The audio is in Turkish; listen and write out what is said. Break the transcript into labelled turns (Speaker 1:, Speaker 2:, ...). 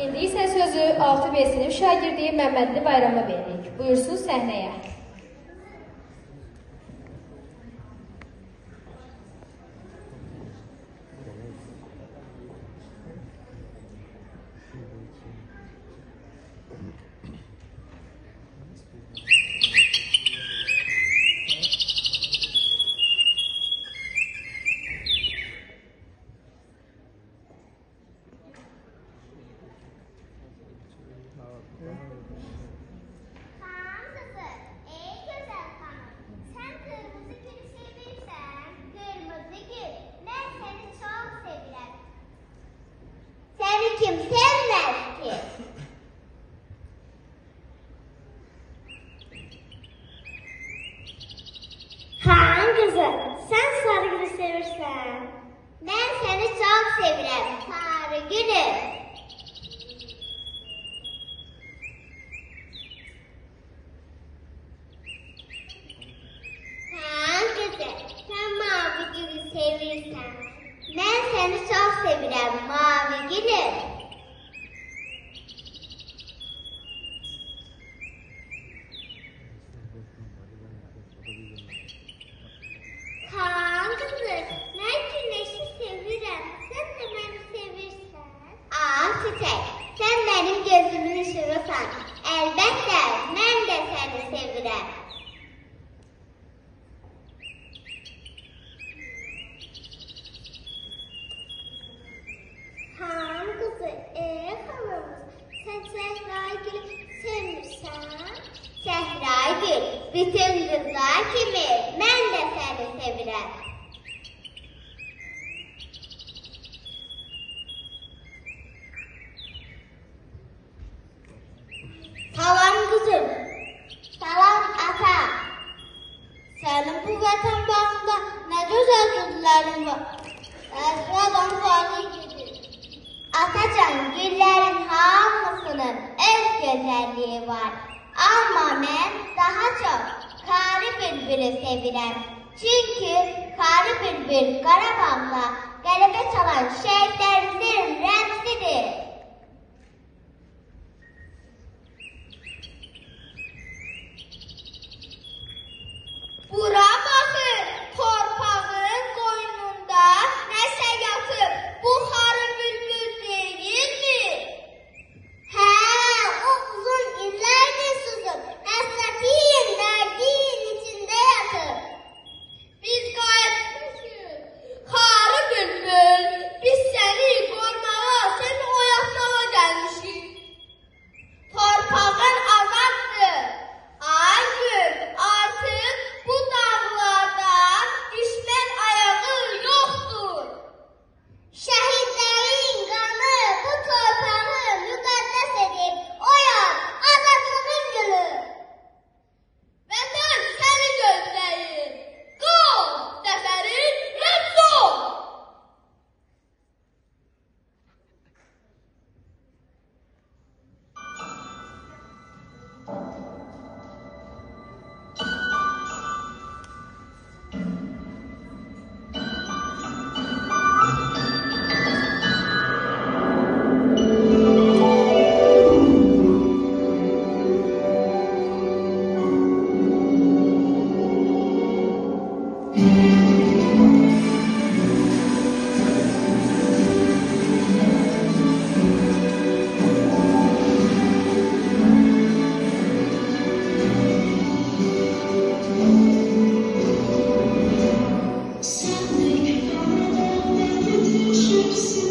Speaker 1: İndi isə sözü 6B sinif şagirdi Məmmədli Bayrama veririk. Buyursun səhnəyə.
Speaker 2: Kim sevmez ki? Kaan kızım, sen Sarıgül'ü sevirsen. Ben seni çok sevirem Sarıgül'üm. Kaan kızım, sen Mavigül'ü sevirsen. Ben seni çok sevirem Mavigül'üm. Kaan kızım, ben güneşi sevirem. Sen de beni sevirsen. Çiçek, sen benim gözümün ışığısan. Elbette ben de seni sevirem. Kaan kızı, halamız, sen Zehra'yı sevmirsen. Zehra'yı, bütün kızlar kimi, ben de seni sevirem. Salam kızım, salam ata. Senin bu vatan bağında ne güzel güllerin var. Esradan varlığı gibi. Atacan, güllerin hamısının öz güzelliği var. Ama ben daha çok karı bülbülü sevirem. Çünkü karı bülbül Qarabağda qələbə çalan şəhidlərimizin rəmsidir. Bura baxın, torpağın qoynunda nəsə yatıb, bu xarı bülbül deyilmi? Hə, o uzun illərdir sızıb, həsrətin, dərdin içində yatıb. Biz qayıtmışıq, xarı bülbül, biz səni qoymağa, səni oyatmağa gəlmişik. Torpağın azaddır, ay gün, artıq bu dağlarda düşmən ayağı yoxdur. Şəhidlərin qanı bu torpağı müqəddəs edib, oyat, azadlığın gülü. Vətən səni gözləyir, qol, dəfərin, rəddol.
Speaker 3: Sen de kenarda düşürsün.